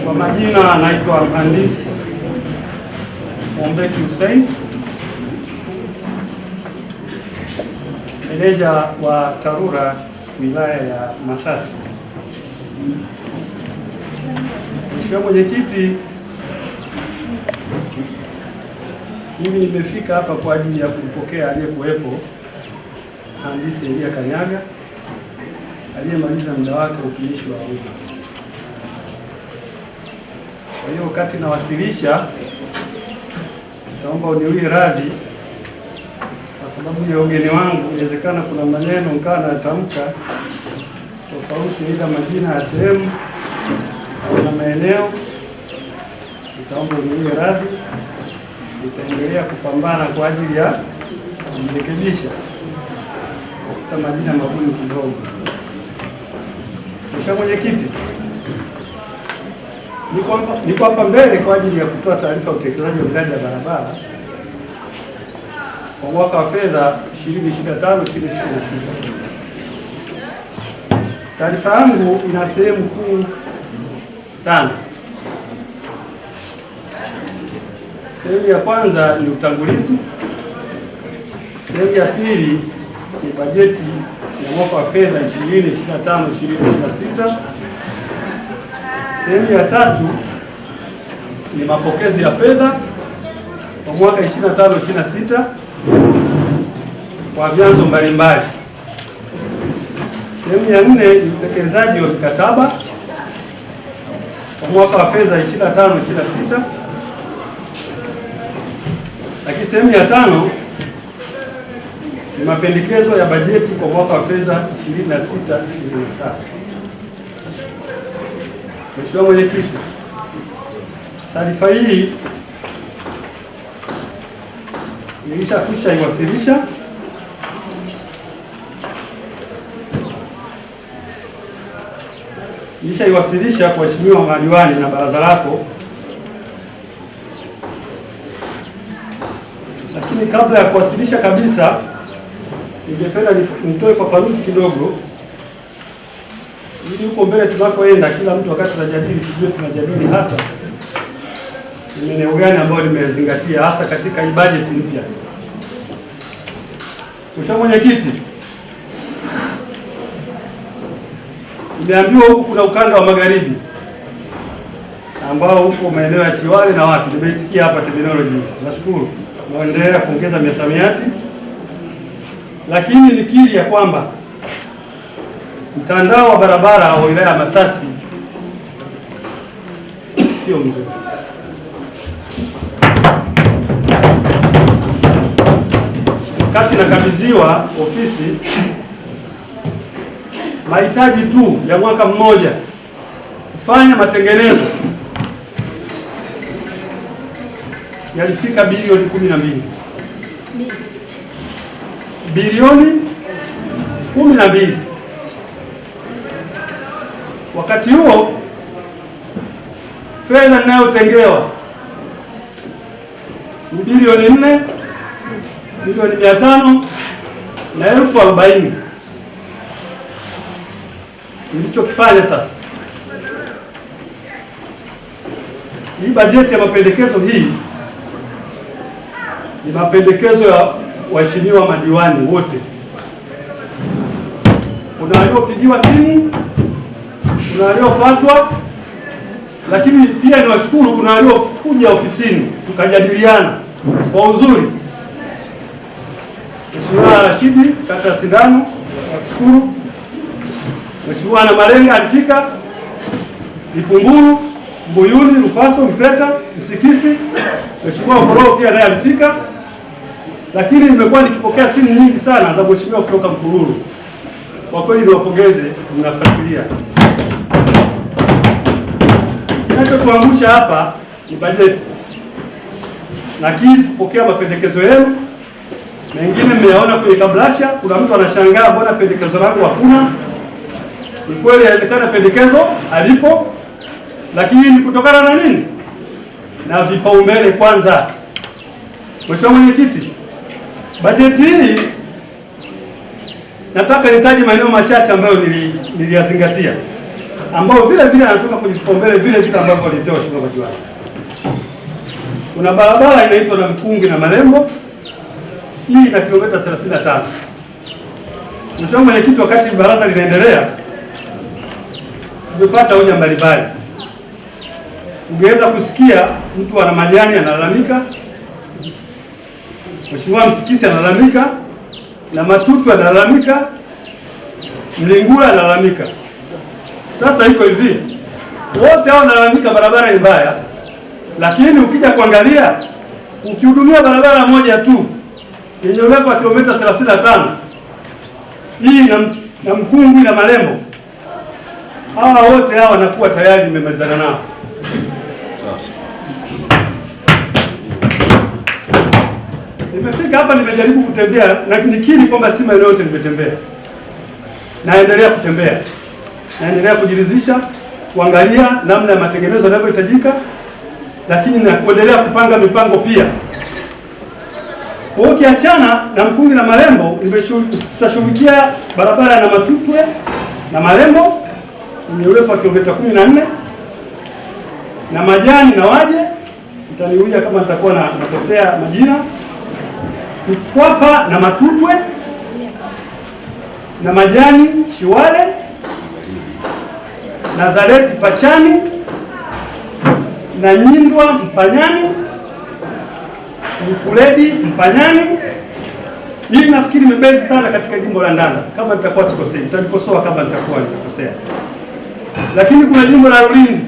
Kwa majina anaitwa Mhandisi Mombeki Hussein, meneja wa TARURA wilaya ya Masasi. Mheshimiwa Mwenyekiti, mimi nimefika hapa kwa ajili ya kumpokea aliyekuwepo Mhandisi Elia Kanyaga aliyemaliza muda wake utumishi wa umma. Kwa hiyo wakati nawasilisha, nitaomba uniwie radhi kwa sababu ya ugeni wangu. Inawezekana kuna maneno nikawa natamka tofauti, ila majina ya sehemu au na maeneo, nitaomba uniwie radhi. Nitaendelea kupambana kwa ajili ya kujirekebisha kwa majina magumu kidogo. Mheshimiwa Mwenyekiti, niko hapa mbele kwa ajili ya kutoa taarifa ya utekelezaji wa miradi ya barabara kwa mwaka wa fedha 2025/2026. Taarifa yangu ina sehemu kuu 5. Sehemu ya kwanza ni utangulizi. Sehemu ya pili ni bajeti ya mwaka wa fedha 2025/2026. Sehemu ya tatu ni mapokezi ya fedha kwa mwaka 25/26 kwa vyanzo mbalimbali. Sehemu ya 4 ni utekelezaji wa mikataba kwa mwaka wa fedha 25/26. Lakini sehemu ya 5 ni mapendekezo ya bajeti kwa mwaka wa fedha 26/27. Mheshimiwa Mwenyekiti, taarifa hii nilishakusha iwasilisha kwa Mheshimiwa madiwani na baraza lako, lakini kabla ya kuwasilisha kabisa, ningependa nitoe ufafanuzi kidogo ili huko mbele tunakoenda kila mtu wakati tunajadili tujue tunajadili hasa ni eneo gani ambayo limezingatia hasa katika hii bajeti mpya. Mheshimiwa Mwenyekiti, nimeambiwa huku kuna ukanda wa magharibi ambao huko maeneo ya Chiwale na wapi, nimesikia hapa terminology. Nashukuru, naendelea kuongeza misamiati, lakini nikiri ya kwamba mtandao wa barabara wa wilaya ya Masasi sio mzuri. Wakati nakabidhiwa ofisi, mahitaji tu ya mwaka mmoja kufanya matengenezo yalifika bilioni 12. Bilioni 12. Wakati huo fedha inayotengewa ni bilioni 4 milioni 500 na 40,000. Nilichokifanya sasa, hii bajeti ya mapendekezo hii ni mapendekezo ya waheshimiwa madiwani wote. Kuna waliopigiwa simu, kuna waliofuatwa, lakini pia niwashukuru kuna waliokuja ofisini tukajadiliana kwa uzuri. Mheshimiwa Rashidi kata Sindano, nakushukuru. Mheshimiwa Ana Malenga alifika, Ipunguru, Mbuyuni, Lupaso, Mpeta, Msikisi. Mheshimiwa Okoro pia naye alifika, lakini nimekuwa nikipokea simu nyingi sana za mheshimiwa kutoka Mkururu. Kwa kweli niwapongeze, mnafuatilia. Kinachotuangusha hapa ni bajeti, lakini kupokea mapendekezo yenu mengine mmeyaona kwenye kablasha. Kuna mtu anashangaa mbona pendekezo langu hakuna. Ni kweli inawezekana pendekezo alipo, lakini kutokana na nini? Na vipaumbele kwanza. Mheshimiwa Mwenyekiti, bajeti hii nataka nitaje maeneo machache ambayo niliyazingatia ambao vile vile anatoka kwenye vipaumbele vile vile ambavyo walitoa Mheshimiwa madiwani. Kuna barabara inaitwa na Mkungi na Malembo, hii ina kilomita 35. Mheshimiwa Mwenyekiti, wakati baraza linaendelea tumepata hoja mbalimbali. Ungeweza kusikia mtu ana majani analalamika, Mheshimiwa Msikisi analalamika, na Matutu analalamika, Mlingula analalamika. Sasa iko hivi, wote hao wanalalamika barabara ni mbaya, lakini ukija kuangalia, ukihudumia barabara moja tu yenye urefu wa kilomita 35, hii na Mkungi na Malembo, hawa wote hawa wanakuwa tayari nimemalizana nao. Nimefika hapa, nimejaribu kutembea na nikiri kwamba si maeneo yote nimetembea. Naendelea kutembea, naendelea kujiridhisha, kuangalia namna ya matengenezo yanavyohitajika, lakini na kuendelea kupanga mipango pia. Kwa hiyo ukiachana na Mkungi na Malembo, tutashughulikia barabara na Matutwe na Malembo yenye urefu wa kilomita 14 na Majani na Waje, mtaniuliza kama nitakuwa nakosea majina, Mkwapa na Matutwe na Majani Shiwale, Nazareti Pachani na Nyindwa Mpanyani, Mkuledi Mpanyani. Hii nafikiri imebezi sana katika jimbo la Ndanda, kama nitakuwa sikosea, mtanikosoa kama nitakuwa nikosea. Lakini kuna jimbo la Lulindi,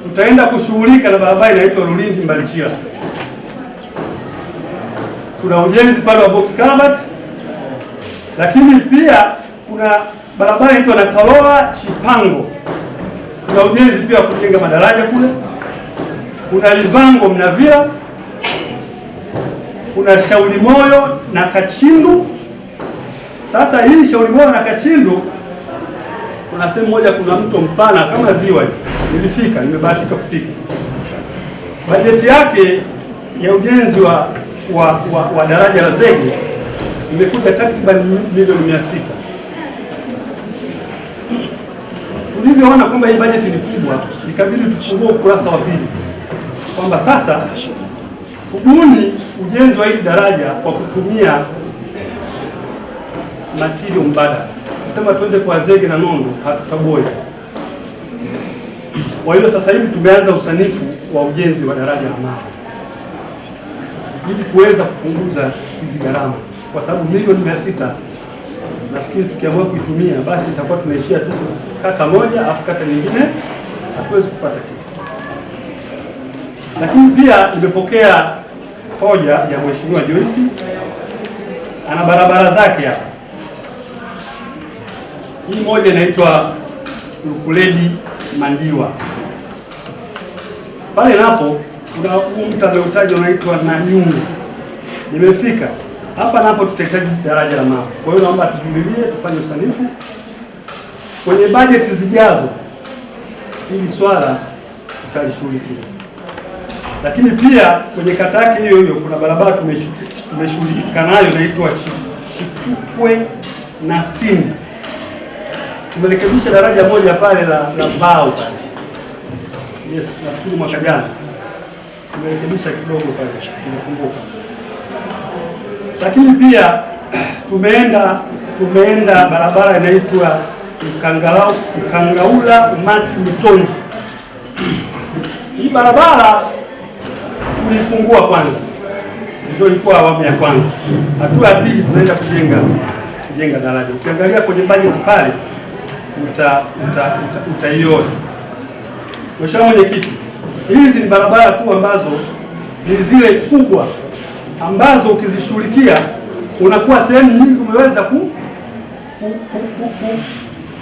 tutaenda kushughulika na barabara inaitwa Lulindi Mbalichila. Tuna ujenzi pale wa box culvert, lakini pia kuna barabara inaitwa na Kalola Chipango. Tuna ujenzi pia kujenga madaraja kule. Kuna Livango Mnavila, kuna Shauri Moyo na Kachindu. Sasa hii Shauri Moyo na Kachindu, kuna sehemu moja kuna mto mpana kama ziwa. Nilifika, nimebahatika kufika. Bajeti yake ya ujenzi wa daraja la zege imekuja takriban milioni 600. Tulivyoona kwamba hii bajeti ni kubwa, ikabidi tufungue ukurasa wa pili kwamba sasa tubuni ujenzi wa hili daraja kwa kutumia material mbadala. Sema tuende kwa zege na nondo, hatutaboi. Kwa hiyo sasa hivi tumeanza usanifu wa ujenzi wa daraja la mawe ili kuweza kupunguza hizi gharama, kwa sababu milioni 600 nafikiri tukiamua kuitumia basi itakuwa tunaishia tu kata moja, afu kata nyingine hatuwezi kupata kitu. Lakini pia nimepokea hoja ya Mheshimiwa Joyce, ana barabara zake hapa. Hii moja inaitwa Lukuledi Mandiwa. Pale napo kuna mtu ameutaja unaitwa Nanyungu. Nimefika hapa napo, tutahitaji daraja la mawe. Kwa hiyo naomba tuvumilie, tufanye usanifu kwenye bajeti zijazo, hili swala tutalishughulikia. Lakini pia kwenye kata yake hiyo hiyo kuna barabara tumeshughulika nayo inaitwa Chipukwe na Sindi. Tumerekebisha daraja moja pale la mbao pale. Yes, nafikiri mwaka jana tumerekebisha kidogo pale, tunakumbuka. Lakini pia tumeenda barabara inaitwa Mkangaula Umati Mitonji. Hii barabara tulifungua kwanza, ndio ilikuwa awamu ya kwanza. Hatua ya pili tunaenda kujenga daraja. Ukiangalia kwenye bajeti pale utaiona. Mheshimiwa Mwenyekiti, hizi ni barabara tu ambazo ni zile kubwa ambazo ukizishughulikia unakuwa sehemu nyingi umeweza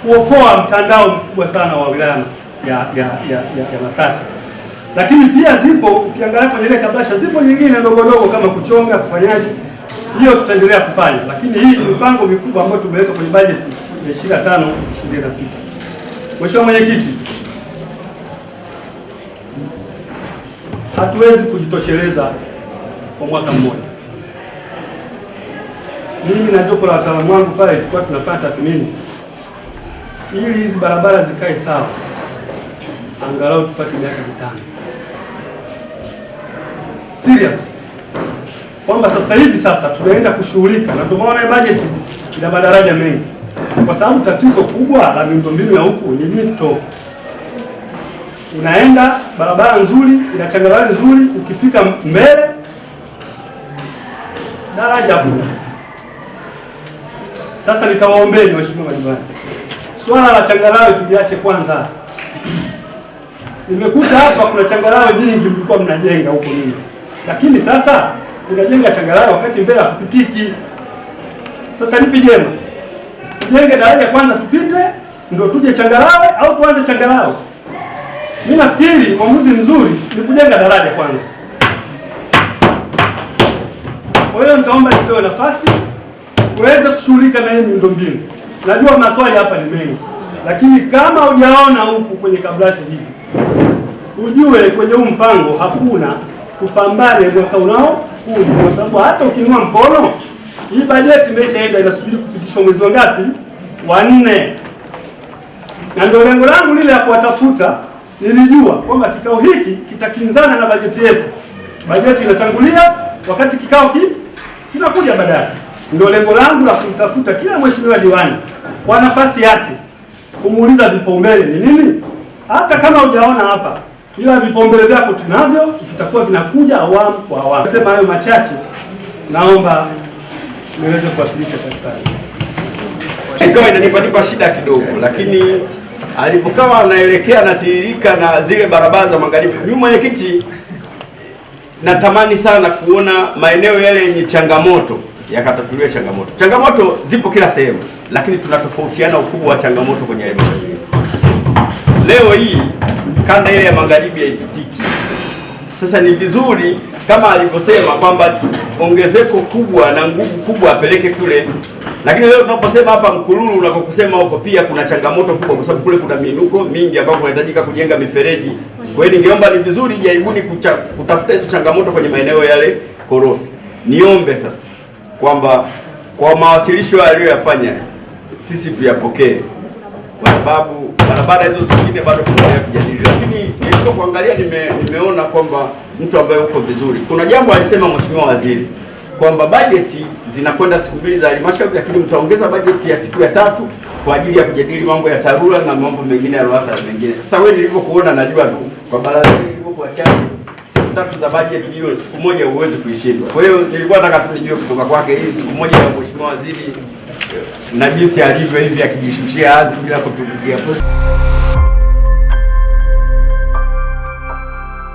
kuokoa mtandao mkubwa sana wa wilaya ya Masasi. Lakini pia zipo, ukiangalia kwenye ile kabasha, zipo nyingine ndogo ndogo kama kuchonga, kufanyaje, hiyo tutaendelea kufanya. Lakini hii ni mipango mikubwa ambayo tumeweka kwenye bajeti ya 25-26. Mheshimiwa Mwenyekiti, hatuwezi kujitosheleza kwa mwaka mmoja. Mimi na jopo la wataalamu wangu pale tulikuwa tunafanya tathmini. ili hizi barabara zikae sawa, angalau tupate miaka 5. Serious kwamba sasa hivi tunaenda kushughulika, na ndio maana bajeti ina madaraja mengi, kwa sababu tatizo kubwa la miundombinu ya huku ni mito. Unaenda barabara nzuri, ina changarawe nzuri, ukifika mbele daraja hapo. Sasa nitawaombeni waheshimiwa madiwani, swala la changarawe tuliache kwanza. Nimekuta hapa kuna changarawe nyingi mlikuwa mnajenga huko nyuma, lakini sasa unajenga changarawe wakati mbele hakupitiki. Sasa lipi jema? Tujenge daraja kwanza tupite ndio tuje changarawe, au tuanze changarawe? Mimi nafikiri uamuzi mzuri ni kujenga daraja kwanza. Kwa hiyo nitaomba nipewe nafasi uweze kushughulika na hii miundombinu. Najua maswali hapa ni mengi, lakini kama hujaona huku kwenye kabrasha hii, ujue kwenye huu mpango hakuna tupambane mwaka unaokuja, kwa sababu hata ukinua mkono hii bajeti imeshaenda, inasubiri kupitishwa mwezi wa ngapi? Wa 4. Na ndio lengo langu lile la kuwatafuta. Nilijua kwamba kikao hiki kitakinzana na bajeti yetu. Bajeti inatangulia wakati kikao kinakuja baadaye. Ndio lengo langu la kumtafuta kila mheshimiwa diwani kwa nafasi yake, kumuuliza vipaumbele ni nini, hata kama hujaona hapa, ila vipaumbele vyako tunavyo, vitakuwa vinakuja awamu kwa awamu. Sema hayo machache, naomba niweze kuwasilisha katika ikawa inanipa shida kidogo, lakini alipokawa anaelekea natiririka na zile barabara za magharibi, mimi mwenyekiti natamani sana kuona maeneo yale yenye changamoto yakatatuliwa changamoto. Changamoto zipo kila sehemu, lakini tunatofautiana ukubwa wa changamoto kwenye ile maeneo. Leo hii kanda ile ya magharibi haipitiki. Sasa ni vizuri kama alivyosema kwamba ongezeko kubwa na nguvu kubwa apeleke kule. Lakini leo tunaposema hapa Mkululu unakokusema huko pia kuna changamoto kubwa, kwa sababu kule kuna minuko mingi ambapo kunahitajika kujenga mifereji. Kwa hiyo ningeomba ni vizuri jaribuni kutafuta hizo changamoto kwenye maeneo yale korofi. Niombe sasa kwamba kwa mawasilisho aliyoyafanya sisi tuyapokee, kwa sababu barabara hizo zingine bado tunaendelea kujadili. Lakini nilipokuangalia nimeona kwamba mtu ambaye uko vizuri. Kuna jambo alisema Mheshimiwa Waziri kwamba bajeti zinakwenda siku 2 za halmashauri, lakini mtaongeza bajeti ya siku ya 3 kwa ajili ya kujadili mambo ya TARURA na mambo mengine ya ruasa mengine. Sasa wewe nilivyokuona najua tu kwa barabara ilivyokuwa chache, siku 3 za bajeti hiyo siku moja huwezi kuishindwa. Kwa hiyo nilikuwa nataka tu nijue kutoka kwake hii siku moja ya Mheshimiwa Waziri na jinsi alivyo hivi akijishushia azi bila kutupigia post.